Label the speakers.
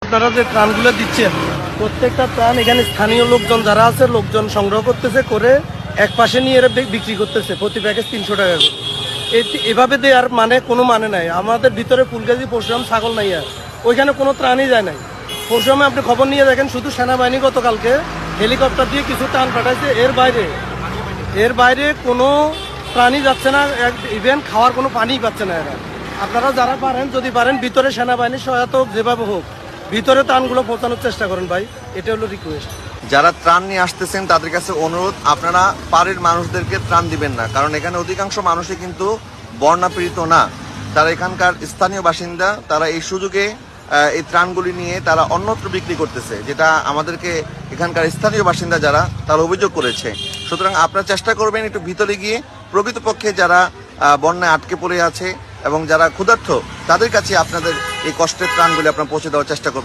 Speaker 1: আপনারা যে ত্রাণগুলো দিচ্ছেন প্রত্যেকটা ত্রাণ এখানে স্থানীয় লোকজন যারা আছে লোকজন সংগ্রহ করতেছে করে এক পাশে নিয়ে এরা বিক্রি করতেছে প্রতি প্যাকেজ 300 টাকা করে। এভাবে দেওয়ার মানে কোনো মানে নাই। আমাদের ভিতরে ফুলগাজী পরশুরাম ছাগল নাই, আর ওইখানে কোনো ত্রাণই যায় নাই। পরশুরামে আপনি খবর নিয়ে দেখেন শুধু সেনাবাহিনী গতকালকে হেলিকপ্টার দিয়ে কিছু ত্রাণ পাঠাইছে, এর বাইরে কোনো প্রাণী যাচ্ছে না, ইভেন খাওয়ার কোনো পানিই পাচ্ছে না এরা। আপনারা যারা পারেন যদি পারেন ভিতরে সেনাবাহিনীর সহায়তা হোক যেভাবে হোক ভিতরে ত্রাণগুলো পৌঁছানোর চেষ্টা করেন ভাই, এটা হলো রিকোয়েস্ট।
Speaker 2: যারা ত্রাণ নিয়ে আসতেছেন তাদের কাছে অনুরোধ, আপনারা পাড়ের মানুষদেরকে ত্রাণ দিবেন না, কারণ এখানে অধিকাংশ মানুষই কিন্তু বন্যা পীড়িত না, তারা এখানকার স্থানীয় বাসিন্দা। তারা এই সুযোগে এই ত্রাণগুলি নিয়ে তারা অন্যত্র বিক্রি করতেছে, যেটা আমাদেরকে এখানকার স্থানীয় বাসিন্দা যারা তারা অভিযোগ করেছে। সুতরাং আপনারা চেষ্টা করবেন একটু ভিতরে গিয়ে প্রকৃতপক্ষে যারা বন্যায় আটকে পড়ে আছে এবং যারা ক্ষুধার্ত তাদের কাছে আপনাদের এই কষ্টের ত্রাণগুলি আপনারা পৌঁছে দেওয়ার চেষ্টা করবেন।